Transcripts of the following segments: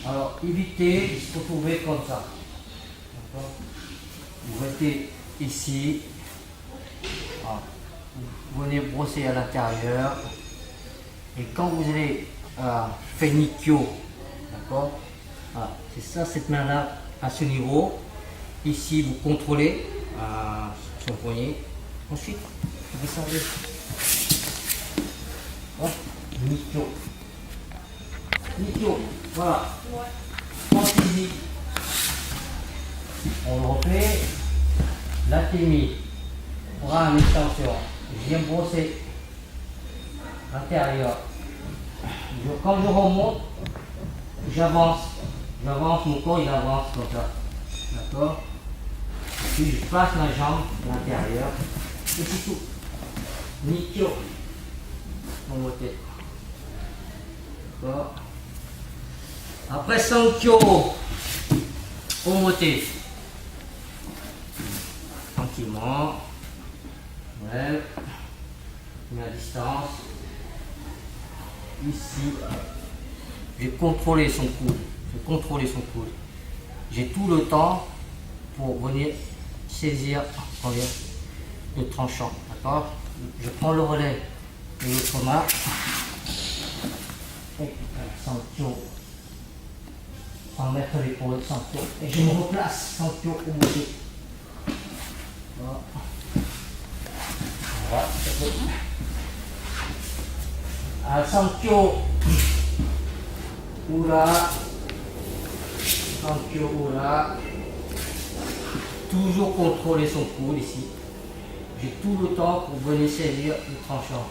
Alors évitez de se retrouver comme ça. Vous restez ici. Voilà. Vous venez brosser à l'intérieur. Et quand vous allez faire Nikyo, d'accord, voilà, c'est ça, cette main-là à ce niveau. Ici, vous contrôlez son poignet. Ensuite, vous descendez. Voilà. Nikyo. Nikyo, voilà. Pensez-y. On le refait. Là, t'es mis. Bras en extension. Je viens brosser l'intérieur. Quand je remonte, j'avance. J'avance, mon corps il avance comme ça. D'accord? Puis je passe ma jambe à l'intérieur. Et c'est tout. Nikyo. Remontez. D'accord? Après Sankyo. Remontez. Tranquillement. Ouais. Je mets à distance. Ici. Je vais contrôler son coude. Je vais contrôler son coude. J'ai tout le temps pour venir saisir le tranchant. D'accord? Je prends le relais de l'autre main. Et Sankyo. Sans mettre l'épaule, Sankyo. Et je me replace. Sankyo au bout. Voilà. Sankyo. Ura. Sankyo Ura. Toujours contrôler son coude ici. J'ai tout le temps pour venir saisir le tranchant.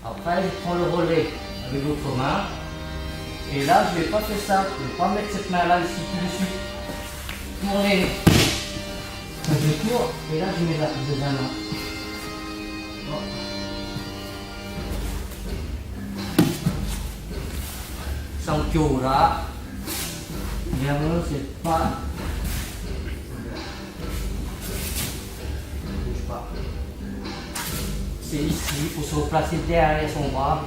Après, je prends le relais avec l'autre main. Et là, je ne vais pas faire ça. Je ne vais pas mettre cette main-là ici tout de suite. Tourner. Je tourne et là, je mets la deuxième main. Sankyo Ura. Bien, c'est pas. Ne bouge pas. C'est ici, il faut se replacer derrière son bras.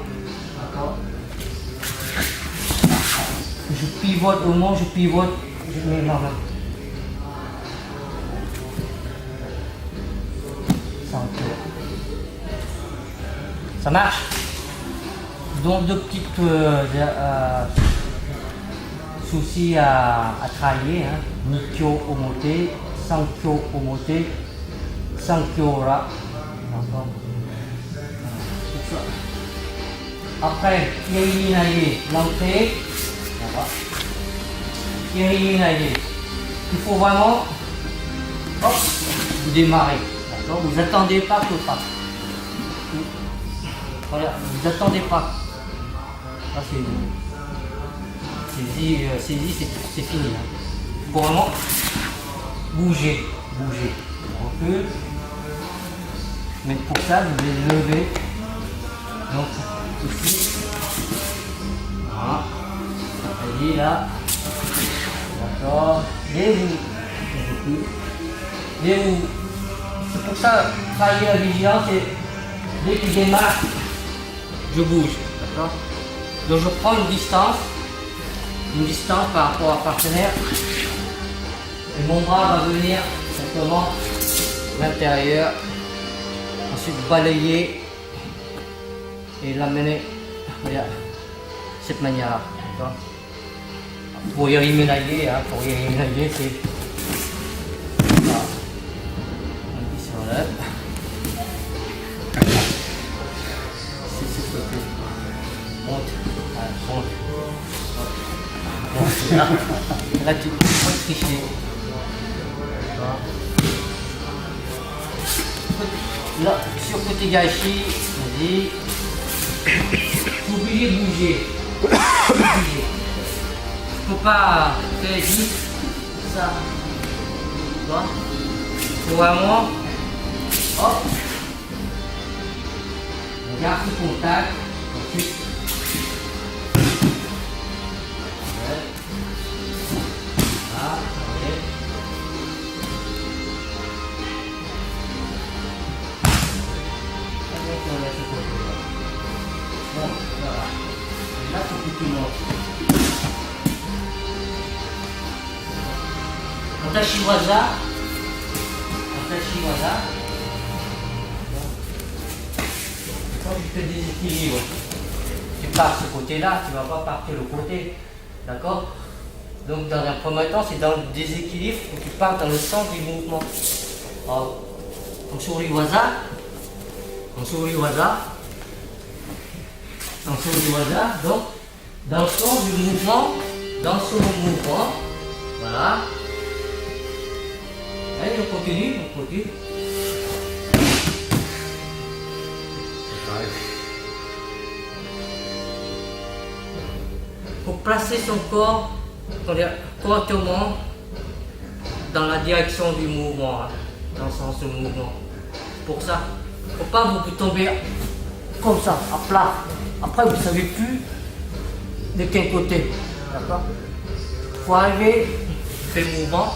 D'accord? Je pivote, au moment où je pivote, je mets ma main. Sankyo. Ça marche? Donc deux petites soucis à travailler, hein. Nikyo Omote, Sankyo Omote, Sankyo Ura. Après, Kiri Naye, l'entrée. Kiri Naye. Il faut vraiment, hop, vous démarrez. D'accord? Vous attendez pas que pas. Voilà, vous attendez pas. Là, c'est fini. Hein. Il faut vraiment bouger. On recule. Mais pour ça, vous devez lever. Donc, ici. Voilà. Allez, là. D'accord. Et vous. C'est pour ça, travailler la vigilance, et dès qu'il démarre, je bouge. D'accord? Donc je prends une distance par rapport à partenaire. Et mon bras va venir simplement à l'intérieur. Ensuite balayer et l'amener de cette manière-là. Pour y éliminer, c'est voilà. On dit sur là. C'est ce côté. Monte. Là, tu peux pas tricher. Là, sur côté gâchis, vas-y. T'es obligé de bouger. Faut pas faire vite. Ça. Tu vois? Faut vraiment. Hop. On garde le contact. Ensuite. Là, faut que tu montes. Tashiwaza, quand tu te déséquilibres, tu pars ce côté-là, tu ne vas pas partir le côté, d'accord? Donc dans un premier temps, c'est dans le déséquilibre que tu pars dans le sens du mouvement. Alors, en Shuriwaza, donc dans le sens du mouvement, voilà. Allez, on continue. Pour placer son corps correctement dans la direction du mouvement, hein, dans le sens du mouvement. Pour ça, il ne faut pas vous tomber comme ça, à plat. Après, vous ne savez plus de quel côté. D'accord? Il faut arriver, fais mouvement.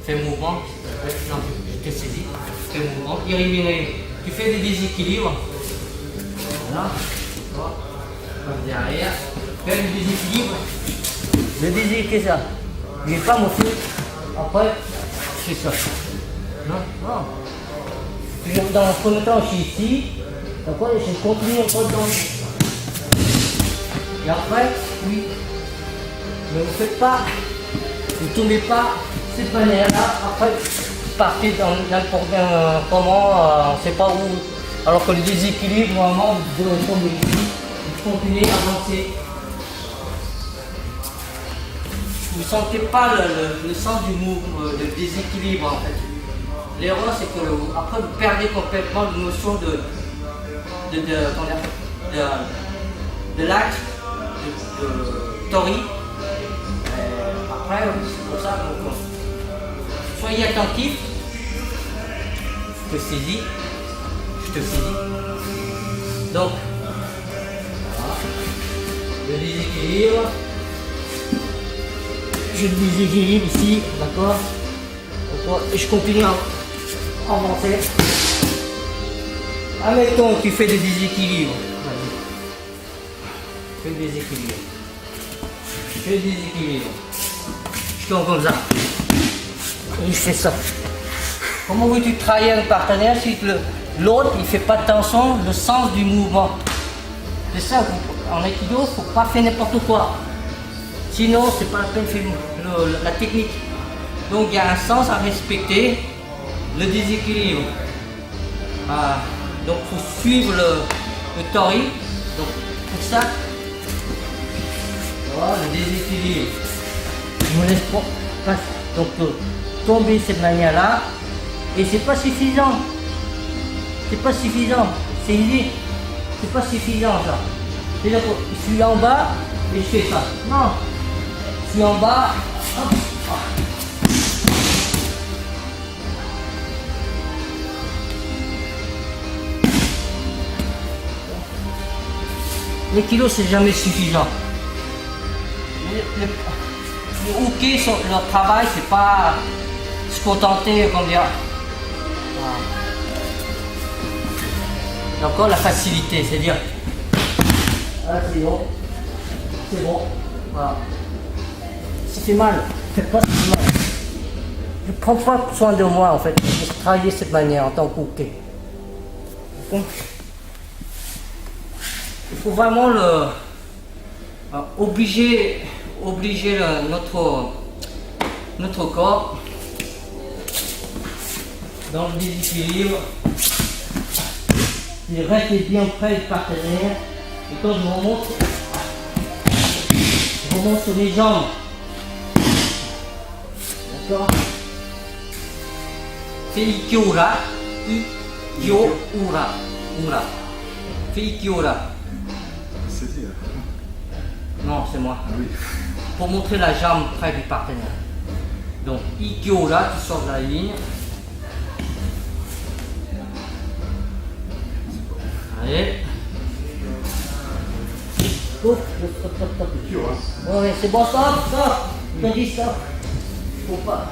Non, je te saisis. Fais mouvement. Éliminer. Tu fais des déséquilibres. Voilà. Passe derrière. Fais le déséquilibre. Le déséquilibre, ça. Je ne vais pas monter. Après, je fais ça. Non. Dans le premier temps, je suis ici. D'accord, je continue encore dans le... Et après, oui. Ne vous faites pas. Ne tournez pas cette manière-là. Après, partez dans n'importe comment, on ne sait pas où. Alors que le déséquilibre, normalement, vous devez tomber ici. Vous continuez à avancer. Vous ne sentez pas le sens du mouvement, le déséquilibre en fait. L'erreur, c'est que après vous perdez complètement la notion de l'axe, de tori. Après, c'est pour ça donc, soyez attentifs. Je te saisis. Donc, voilà. Le déséquilibre. Je déséquilibre ici, d'accord? Et je continue à avancer. Admettons que tu fais des déséquilibres. Fais des déséquilibres. Je tourne comme ça. Et je fais ça. Comment veux-tu travailler avec un partenaire si l'autre il ne fait pas attention le sens du mouvement? C'est ça, en aikido, il ne faut pas faire n'importe quoi. Sinon, c'est pas la peine de faire la technique. Donc il y a un sens à respecter, le déséquilibre. Donc il faut suivre le tori. Donc pour ça, voilà, le déséquilibre. Je me laisse pas donc tomber de cette manière-là. Et c'est pas suffisant. C'est easy. C'est pas suffisant ça. C'est-à-dire que je suis en bas et je fais ça. Non. Je suis en bas. Hop. Les kilos, c'est jamais suffisant. Les hookies, leur travail, c'est pas se contenter, comme dire. Encore la facilité, c'est-à-dire. Ah, c'est bon. Voilà. Ça fait mal. Faites pas ça fait mal. Je prends pas soin de moi en fait. Je vais travailler de cette manière en tant que hooké. Il faut vraiment obliger notre corps dans le déséquilibre. Il reste bien près du partenaire. Et quand je remonte sur les jambes. D'accord? Fais Ikiura. Fais Ikiura. C'est dit. Non, c'est moi. Oui. Pour montrer la jambe près du partenaire. Donc, Ikiura, tu sors de la ligne. Allez. Stop. Ouais, c'est bon, stop. Je te dis stop. Faut pas.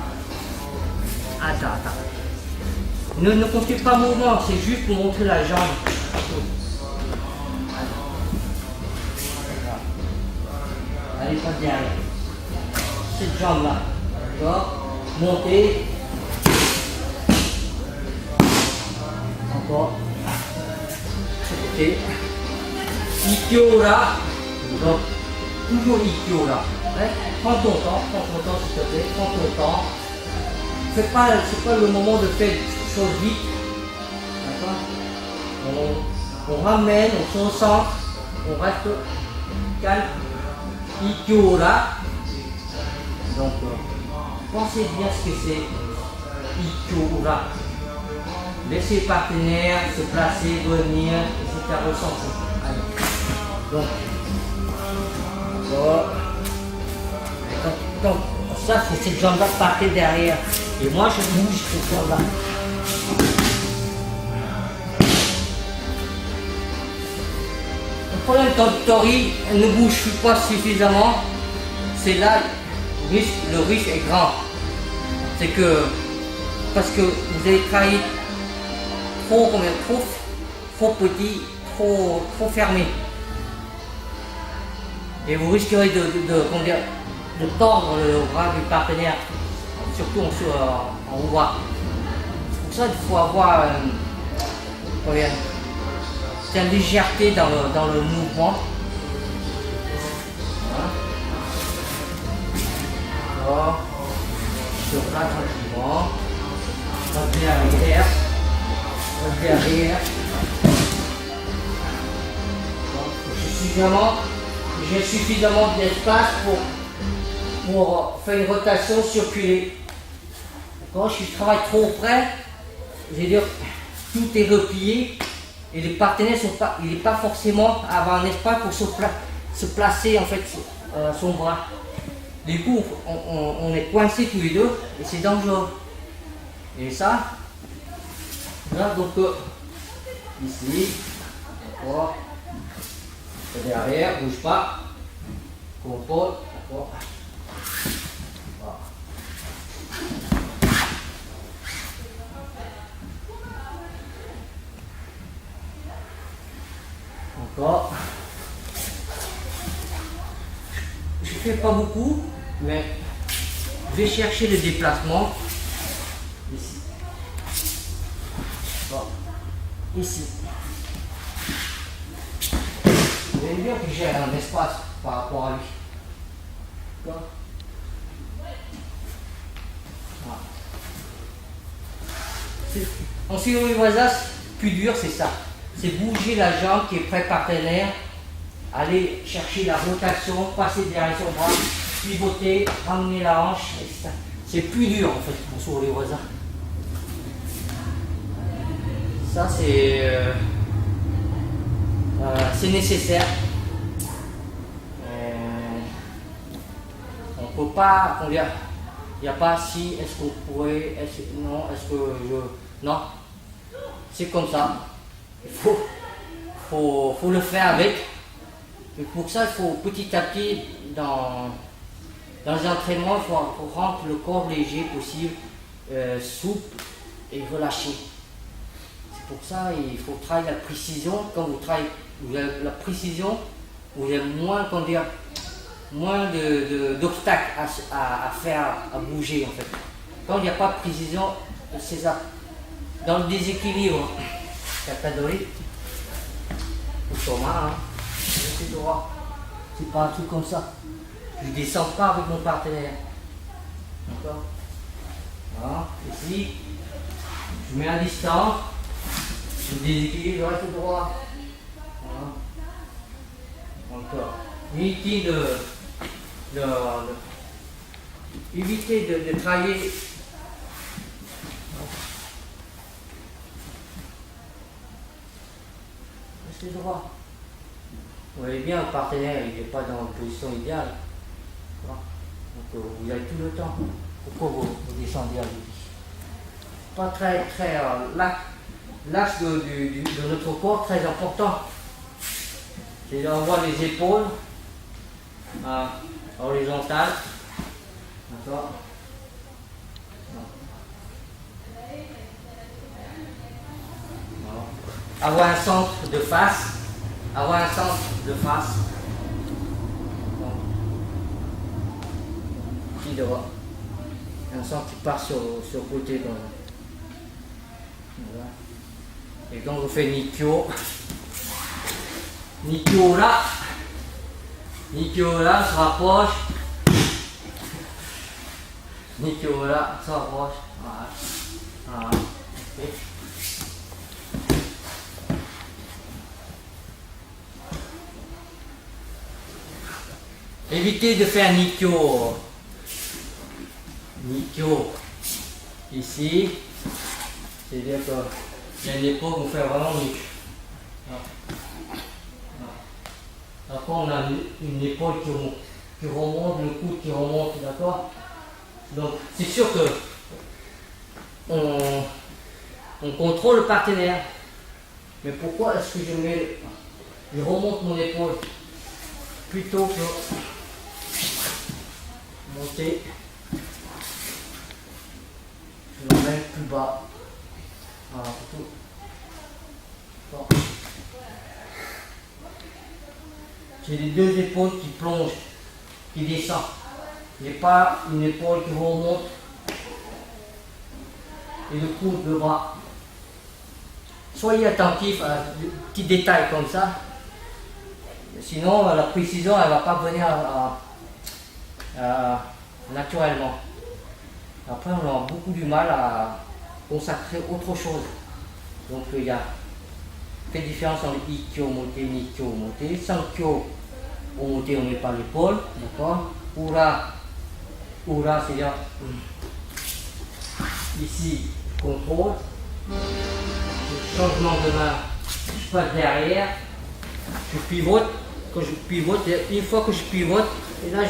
Attends. Ne comptez pas mouvement, c'est juste pour montrer la jambe. Allez, passe derrière. Cette jambe-là. D'accord? monter, encore, côté, Ikkyo là, donc toujours Ikkyo là. Ouais. Prends ton temps s'il te plaît, prends ton temps. C'est pas le moment de faire des choses vite. D'accord. On ramène, on se recentre, on reste calme. Ikkyo là. Donc pensez bien ce que c'est Ikkyo là. Laissez le partenaire se placer, venir, etc. Ressentir. Allez. Donc, voilà. Donc, ça c'est cette jambe-là partez derrière. Et moi je bouge cette jambe-là. Le problème quand Tori ne bouge pas suffisamment, c'est là le risque est grand. C'est que parce que vous avez travaillé trop petit, trop fermé. Et vous risquerez de tordre le bras du partenaire, surtout en haut bras. Pour ça, il faut avoir une légèreté dans le mouvement. Voilà. Sur là tranquillement. Revenez arrière. Revenez arrière. J'ai suffisamment d'espace pour faire une rotation circulée. Quand je travaille trop près, je veux dire, tout est replié et les partenaires il n'est pas forcément à avoir un espace pour se placer en fait son bras. Du coup, on est coincés tous les deux et c'est dangereux. Et ça, là donc ici, d'accord. Derrière, bouge pas. Contrôle, d'accord. Voilà. Encore. Je fais pas beaucoup, mais je vais chercher le déplacement ici. Bon. Ici. J'aime bien que j'ai un espace par rapport à lui. Voilà. En Shiroiwaza, plus dur, c'est ça. C'est bouger la jambe qui est près partenaire, aller chercher la rotation, passer derrière son bras, pivoter, ramener la hanche, etc. C'est plus dur en fait en Shiroiwaza. Ça c'est nécessaire. On ne peut pas, il n'y a pas si, est-ce qu'on pourrait, non, est-ce que je... Non, c'est comme ça. Il faut le faire avec. Et pour ça, il faut petit à petit, dans les entraînements, il faut rendre le corps léger possible, souple et relâché. C'est pour ça il faut travailler la précision. Quand vous travaillez la précision, vous avez moins, moins d'obstacles à faire, à bouger en fait. Quand il n'y a pas de précision, c'est ça. Dans le déséquilibre, Katadori, Thomas, hein, c'est droit. C'est pas un truc comme ça. Je ne descends pas avec mon partenaire. D'accord. Voilà. Ici, je mets à distance. Je déséquilibre, je reste droit. Voilà. Encore. Éviter de travailler. Restez droit. Vous voyez bien, le partenaire, il n'est pas dans une position idéale. Donc vous avez tout le temps. Pourquoi vous descendez à lui? Pas très l'axe de notre corps très important. C'est d'avoir les épaules horizontales. D'accord. Avoir un centre de face. Avoir un centre de face. Pied droit. Un sang qui part sur le côté. Voilà. Et donc on fait Nikyo. Nikyo là. Nikyo là, se rapproche. Nikyo là, se rapproche. Voilà. Voilà. Okay. Évitez de faire Nikyo. Nikyo. Ici. C'est-à-dire qu'il y a une époque où on fait vraiment Nikyo. Après on a une épaule qui remonte, le coude qui remonte, d'accord? Donc c'est sûr que on contrôle le partenaire. Mais pourquoi est-ce que je remonte mon épaule plutôt que monter? Je l'emmène plus bas. Voilà, tout. Bon. J'ai les deux épaules qui plongent, qui descendent. Il n'y a pas une épaule qui remonte et le coude, le bras. Soyez attentifs à des petits détails comme ça. Sinon, la précision, elle ne va pas venir naturellement. Après, on a beaucoup du mal à consacrer autre chose. Donc, il y a une différence entre Ikkyo, Moté, Nikyo, Moté. Sankyo, au Moté, on ne met pas l'épaule. D'accord? Ura, c'est-à-dire ici, contrôle. Changement de main, je passe derrière. Je pivote. Quand je pivote, une fois que je pivote, et là,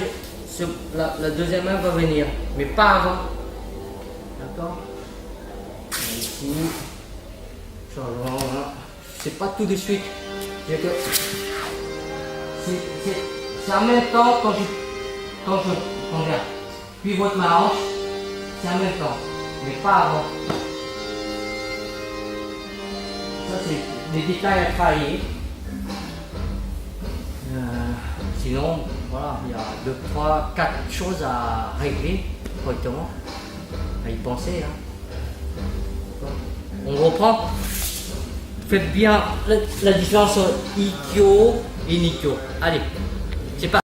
la deuxième main va venir, mais pas avant. D'accord? Ici, changement, voilà. C'est pas tout de suite. C'est en même temps quand je pivote ma hanche, c'est en même temps, mais pas avant. Ça, c'est des détails à travailler. Sinon, voilà, il y a 2, 3, 4 choses à régler correctement, à y penser. Hein. On reprend. Faites bien la différence entre Ikkyo et Nikyo. Allez.